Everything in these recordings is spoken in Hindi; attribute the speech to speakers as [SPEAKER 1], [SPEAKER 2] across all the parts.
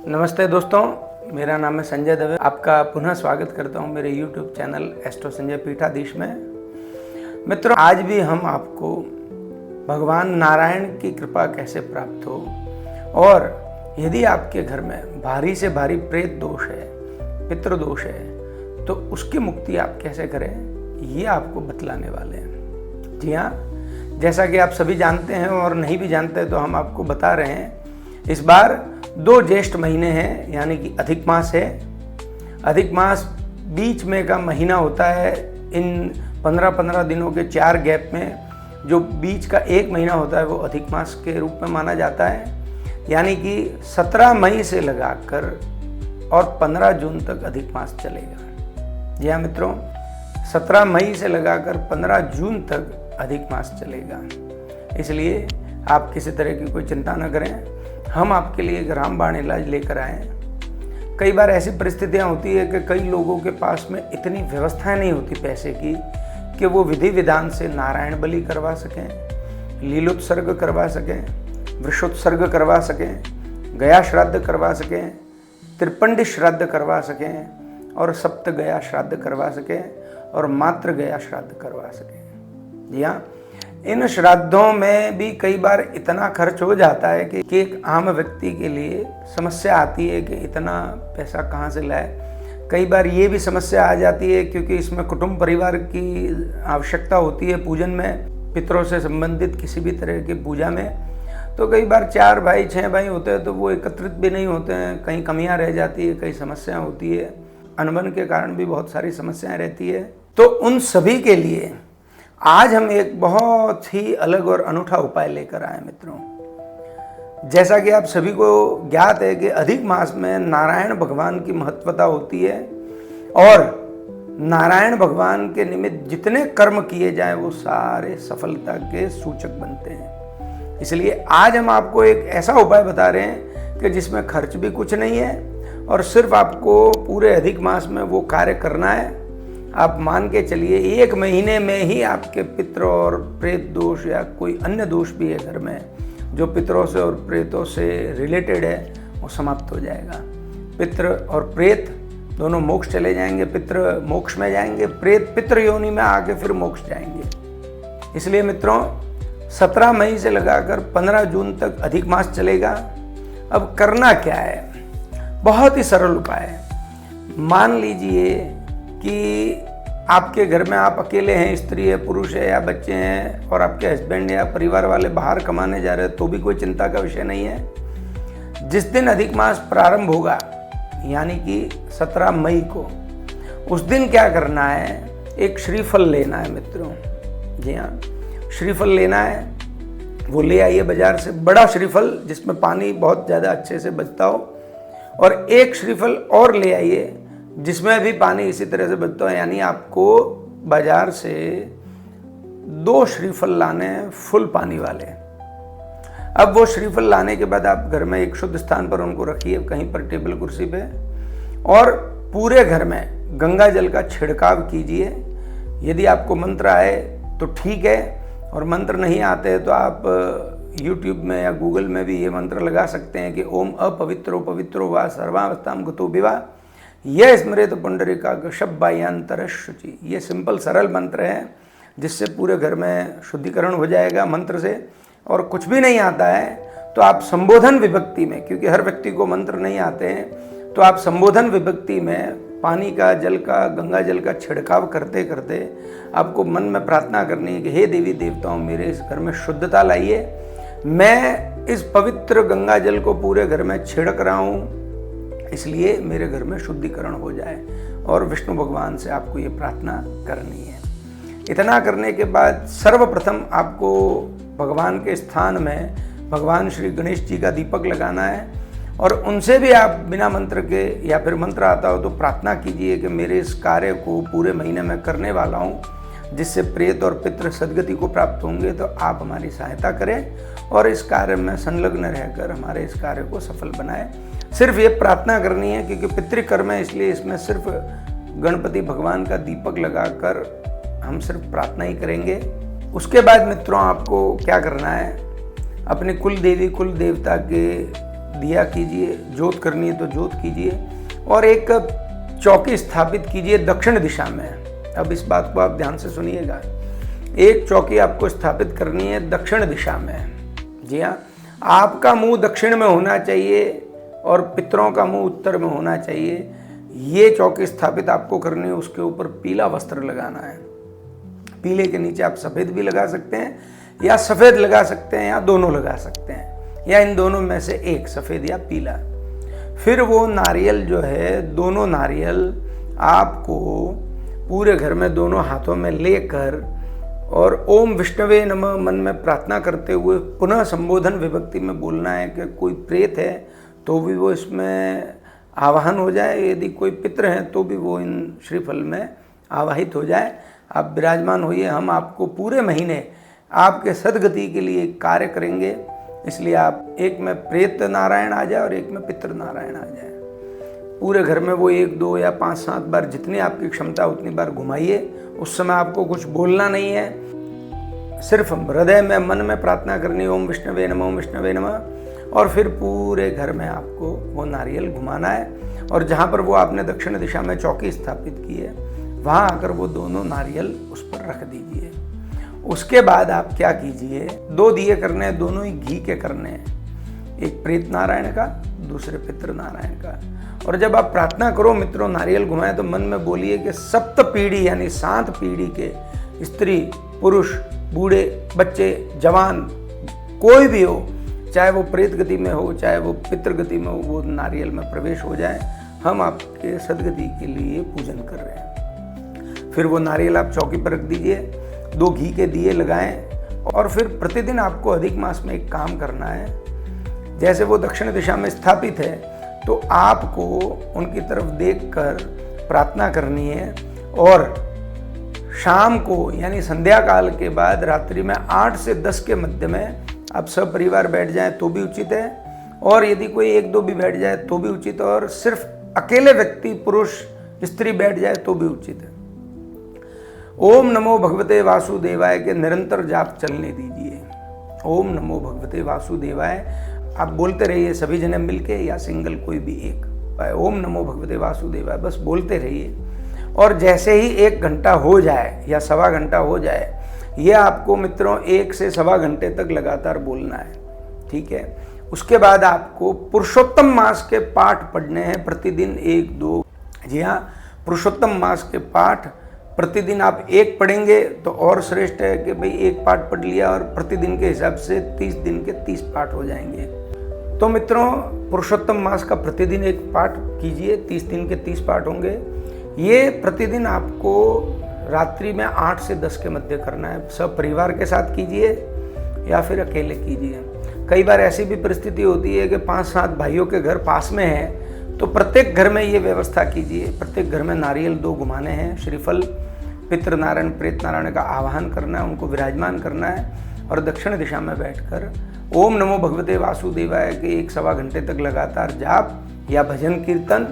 [SPEAKER 1] नमस्ते दोस्तों, मेरा नाम है संजय दवे। आपका पुनः स्वागत करता हूं मेरे YouTube चैनल एस्ट्रो संजय पीठाधीश में। मित्रों, आज भी हम आपको भगवान नारायण की कृपा कैसे प्राप्त हो और यदि आपके घर में भारी से भारी प्रेत दोष है, पितृ दोष है, तो उसकी मुक्ति आप कैसे करें, ये आपको बतलाने वाले हैं। जी हाँ, जैसा कि आप सभी जानते हैं और नहीं भी जानते तो हम आपको बता रहे हैं। इस बार 2 ज्येष्ठ महीने हैं, यानी कि अधिक मास है। अधिक मास बीच में का महीना होता है। इन 15-15 दिनों के 4 गैप में जो बीच का 1 महीना होता है वो अधिक मास के रूप में माना जाता है। यानी कि 17 मई से लगाकर और 15 जून तक अधिक मास चलेगा। जी हाँ मित्रों, 17 मई से लगाकर 15 जून तक अधिक मास चलेगा। इसलिए आप किसी तरह की कोई चिंता न करें, हम आपके लिए एक रामबाण इलाज लेकर आए हैं। कई बार ऐसी परिस्थितियां होती है कि कई लोगों के पास में इतनी व्यवस्थाएं नहीं होती पैसे की कि वो विधि विधान से नारायण बलि करवा सकें, लीलोत्सर्ग करवा सकें, वृषोत्सर्ग करवा सकें, गया श्राद्ध करवा सकें, त्रिपंडी श्राद्ध करवा सकें और सप्त गया श्राद्ध करवा सकें और मात्र गया श्राद्ध करवा सकें। जी हाँ, इन श्राद्धों में भी कई बार इतना खर्च हो जाता है कि एक आम व्यक्ति के लिए समस्या आती है कि इतना पैसा कहाँ से लाए। कई बार ये भी समस्या आ जाती है क्योंकि इसमें कुटुंब परिवार की आवश्यकता होती है पूजन में, पितरों से संबंधित किसी भी तरह की पूजा में। तो कई बार 4 भाई 6 भाई होते हैं तो वो एकत्रित भी नहीं होते हैं, कहीं कमियाँ रह जाती है, कई समस्याएँ होती है, अनबन के कारण भी बहुत सारी समस्याएँ रहती है। तो उन सभी के लिए आज हम एक बहुत ही अलग और अनूठा उपाय लेकर आए मित्रों। जैसा कि आप सभी को ज्ञात है कि अधिक मास में नारायण भगवान की महत्वता होती है और नारायण भगवान के निमित्त जितने कर्म किए जाएं वो सारे सफलता के सूचक बनते हैं। इसलिए आज हम आपको एक ऐसा उपाय बता रहे हैं कि जिसमें खर्च भी कुछ नहीं है और सिर्फ आपको पूरे अधिक मास में वो कार्य करना है। आप मान के चलिए 1 महीने में ही आपके पितृ और प्रेत दोष या कोई अन्य दोष भी है घर में जो पितरों से और प्रेतों से रिलेटेड है, वो समाप्त हो जाएगा। पितृ और प्रेत दोनों मोक्ष चले जाएंगे। पितृ मोक्ष में जाएंगे, प्रेत पितृ योनि में आके फिर मोक्ष जाएंगे। इसलिए मित्रों, 17 मई से लगाकर 15 जून तक अधिक मास चलेगा। अब करना क्या है? बहुत ही सरल उपाय है। मान लीजिए कि आपके घर में आप अकेले हैं, स्त्री है, पुरुष है या बच्चे हैं और आपके हस्बैंड या परिवार वाले बाहर कमाने जा रहे हैं तो भी कोई चिंता का विषय नहीं है। जिस दिन अधिक मास प्रारंभ होगा यानी कि 17 मई को, उस दिन क्या करना है, एक श्रीफल लेना है मित्रों। जी हाँ, श्रीफल लेना है। वो ले आइए बाजार से, बड़ा श्रीफल जिसमें पानी बहुत ज़्यादा अच्छे से बचता हो, और एक श्रीफल और ले आइए जिसमें भी पानी इसी तरह से बचता है। यानी आपको बाजार से 2 श्रीफल लाने हैं फुल पानी वाले। अब वो श्रीफल लाने के बाद आप घर में एक शुद्ध स्थान पर उनको रखिए, कहीं पर टेबल कुर्सी पे, और पूरे घर में गंगा जल का छिड़काव कीजिए। यदि आपको मंत्र आए तो ठीक है, और मंत्र नहीं आते तो आप YouTube में या गूगल में भी ये मंत्र लगा सकते हैं कि ओम अपवित्रो पवित्रो वा सर्वावस्थाम गतो विवा यह स्मृत पुंडरीका शब्बायांतर शुचि। ये सिंपल सरल मंत्र है जिससे पूरे घर में शुद्धिकरण हो जाएगा मंत्र से। और कुछ भी नहीं आता है तो आप संबोधन विभक्ति में, क्योंकि हर व्यक्ति को मंत्र नहीं आते हैं, तो आप संबोधन विभक्ति में पानी का, जल का, गंगा जल का छिड़काव करते करते आपको मन में प्रार्थना करनी है कि हे देवी देवताओं, मेरे इस घर में शुद्धता लाइए। मैं इस पवित्र गंगा जल को पूरे घर में छिड़क रहा हूँ, इसलिए मेरे घर में शुद्धिकरण हो जाए। और विष्णु भगवान से आपको ये प्रार्थना करनी है। इतना करने के बाद सर्वप्रथम आपको भगवान के स्थान में भगवान श्री गणेश जी का दीपक लगाना है और उनसे भी आप बिना मंत्र के, या फिर मंत्र आता हो तो प्रार्थना कीजिए कि मेरे इस कार्य को पूरे महीने में करने वाला हूँ, जिससे प्रेत और पितृ सद्गति को प्राप्त होंगे, तो आप हमारी सहायता करें और इस कार्य में संलग्न रहकर हमारे इस कार्य को सफल बनाएं। सिर्फ ये प्रार्थना करनी है, क्योंकि पितृकर्म है, इसलिए इसमें सिर्फ गणपति भगवान का दीपक लगाकर हम सिर्फ प्रार्थना ही करेंगे। उसके बाद मित्रों, आपको क्या करना है, अपने कुल देवी कुल देवता के दिया कीजिए, जोत करनी है तो जोत कीजिए, और एक चौकी स्थापित कीजिए दक्षिण दिशा में। अब इस बात को आप ध्यान से सुनिएगा, एक चौकी आपको स्थापित करनी है दक्षिण दिशा में। जी हाँ, आपका मुंह दक्षिण में होना चाहिए और पितरों का मुंह उत्तर में होना चाहिए। ये चौकी स्थापित आपको करनी है। उसके ऊपर पीला वस्त्र लगाना है। पीले के नीचे आप सफ़ेद भी लगा सकते हैं, या सफ़ेद लगा सकते हैं, या दोनों लगा सकते हैं, या इन दोनों में से एक, सफ़ेद या पीला। फिर वो नारियल जो है, दोनों नारियल आपको पूरे घर में दोनों हाथों में लेकर और ओम विष्णवे नमः मन में प्रार्थना करते हुए पुनः संबोधन विभक्ति में बोलना है कि कोई प्रेत है तो भी वो इसमें आवाहन हो जाए, यदि कोई पितृ हैं तो भी वो इन श्रीफल में आवाहित हो जाए। आप विराजमान होइए। हम आपको पूरे महीने आपके सदगति के लिए कार्य करेंगे। इसलिए आप एक में प्रेत नारायण आ जाए और एक में पितृ नारायण आ जाए। पूरे घर में वो 1, 2 या 5, 7 बार, जितनी आपकी क्षमता उतनी बार घुमाइए। उस समय आपको कुछ बोलना नहीं है, सिर्फ हृदय में, मन में प्रार्थना करनी, ओम विष्णवे नमः, ओम विष्णवे नमः, और फिर पूरे घर में आपको वो नारियल घुमाना है। और जहाँ पर वो आपने दक्षिण दिशा में चौकी स्थापित की है, वहाँ आकर वो दोनों नारियल उस पर रख दीजिए। उसके बाद आप क्या कीजिए, 2 दिए करने हैं, दोनों ही घी के करने हैं, एक प्रेत नारायण का, दूसरे पितृ नारायण का। और जब आप प्रार्थना करो मित्रों, नारियल घुमाएं, तो मन में बोलिए कि 7 पीढ़ी यानी 7 पीढ़ी के स्त्री, पुरुष, बूढ़े, बच्चे, जवान, कोई भी हो, चाहे वो प्रेत गति में हो, चाहे वो पितृ गति में हो, वो नारियल में प्रवेश हो जाए। हम आपके सदगति के लिए पूजन कर रहे हैं। फिर वो नारियल आप चौकी पर रख दीजिए, 2 घी के दिए लगाएं, और फिर प्रतिदिन आपको अधिक मास में एक काम करना है। जैसे वो दक्षिण दिशा में स्थापित है तो आपको उनकी तरफ देखकर प्रार्थना करनी है, और शाम को यानी संध्या काल के बाद रात्रि में 8 से 10 के मध्य में आप सब परिवार बैठ जाएं तो भी उचित है, और यदि कोई 1-2 भी बैठ जाए तो भी उचित है, और सिर्फ अकेले व्यक्ति, पुरुष, स्त्री बैठ जाए तो भी उचित है। ओम नमो भगवते वासुदेवाय के निरंतर जाप चलने दीजिए। ओम नमो भगवते वासुदेवाय आप बोलते रहिए, सभी जने मिलके या सिंगल कोई भी एक, ओम नमो भगवते वासुदेवाय बस बोलते रहिए। और जैसे ही 1 घंटा हो जाए या 1.25 घंटा हो जाए, ये आपको मित्रों 1 से 1.25 घंटे तक लगातार बोलना है। ठीक है। उसके बाद आपको पुरुषोत्तम मास के पाठ पढ़ने हैं प्रतिदिन 1-2। जी हाँ, पुरुषोत्तम मास के पाठ प्रतिदिन आप 1 पढ़ेंगे तो और श्रेष्ठ है कि भाई 1 पाठ पढ़ लिया, और प्रतिदिन के हिसाब से 30 दिन के 30 पाठ हो जाएंगे। तो मित्रों, पुरुषोत्तम मास का प्रतिदिन 1 पाठ कीजिए, 30 दिन के 30 पाठ होंगे। ये प्रतिदिन आपको रात्रि में 8 से 10 के मध्य करना है। सब परिवार के साथ कीजिए या फिर अकेले कीजिए। कई बार ऐसी भी परिस्थिति होती है कि 5-7 भाइयों के घर पास में है, तो प्रत्येक घर में ये व्यवस्था कीजिए। प्रत्येक घर में नारियल 2 घुमाने हैं, श्रीफल, पितृ नारायण, प्रेत नारायण का आवाहन करना है, उनको विराजमान करना है, और दक्षिण दिशा में बैठकर ओम नमो भगवते वासुदेवाय के 1-1.25 घंटे तक लगातार जाप या भजन कीर्तन,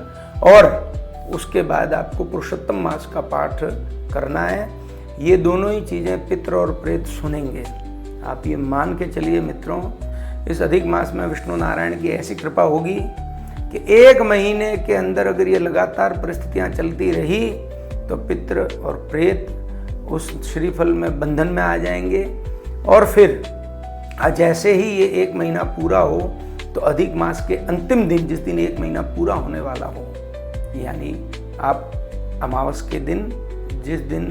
[SPEAKER 1] और उसके बाद आपको पुरुषोत्तम मास का पाठ करना है। ये दोनों ही चीज़ें पितृ और प्रेत सुनेंगे। आप ये मान के चलिए मित्रों, इस अधिक मास में विष्णु नारायण की ऐसी कृपा होगी कि 1 महीने के अंदर अगर ये लगातार परिस्थितियाँ चलती रही तो पितृ और प्रेत उस श्रीफल में बंधन में आ जाएंगे। और फिर जैसे ही ये 1 महीना पूरा हो तो अधिक मास के अंतिम दिन, जिस दिन 1 महीना पूरा होने वाला हो, यानी आप अमावस के दिन, जिस दिन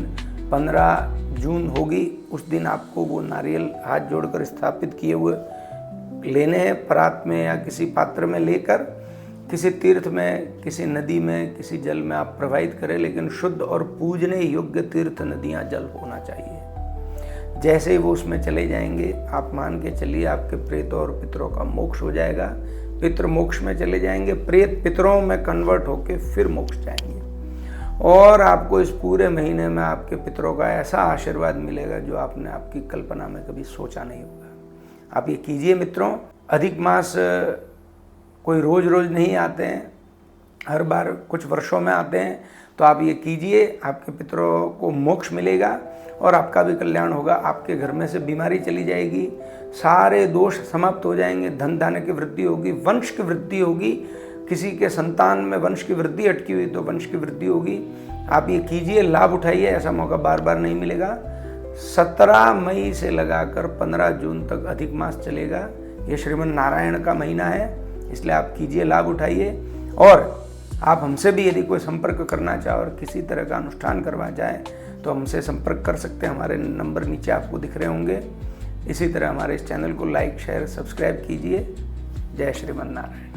[SPEAKER 1] 15 जून होगी, उस दिन आपको वो नारियल हाथ जोड़कर स्थापित किए हुए लेने हैं। परात में या किसी पात्र में लेकर किसी तीर्थ में, किसी नदी में, किसी जल में आप प्रवाहित करें, लेकिन शुद्ध और पूजने योग्य तीर्थ, नदियाँ, जल होना चाहिए। जैसे ही वो उसमें चले जाएंगे, आप मान के चलिए आपके प्रेत और पितरों का मोक्ष हो जाएगा। पितृ मोक्ष में चले जाएंगे, प्रेत पितरों में कन्वर्ट होके फिर मोक्ष जाएंगे, और आपको इस पूरे महीने में आपके पितरों का ऐसा आशीर्वाद मिलेगा जो आपने आपकी कल्पना में कभी सोचा नहीं होगा। आप ये कीजिए मित्रों। अधिक मास कोई रोज रोज नहीं आते हैं, हर बार कुछ वर्षों में आते हैं, तो आप ये कीजिए, आपके पितरों को मोक्ष मिलेगा और आपका भी कल्याण होगा। आपके घर में से बीमारी चली जाएगी, सारे दोष समाप्त हो जाएंगे, धन धान्य की वृद्धि होगी, वंश की वृद्धि होगी। किसी के संतान में वंश की वृद्धि अटकी हुई तो वंश की वृद्धि होगी। आप ये कीजिए, लाभ उठाइए, ऐसा मौका बार बार नहीं मिलेगा। 17 मई से लगाकर 15 जून तक अधिक मास चलेगा। ये श्रीमन नारायण का महीना है, इसलिए आप कीजिए, लाभ उठाइए। और आप हमसे भी यदि कोई संपर्क करना चाहे और किसी तरह का अनुष्ठान करवा जाए तो हमसे संपर्क कर सकते हैं। हमारे नंबर नीचे आपको दिख रहे होंगे। इसी तरह हमारे इस चैनल को लाइक, शेयर, सब्सक्राइब कीजिए। जय श्रीमन नारायण।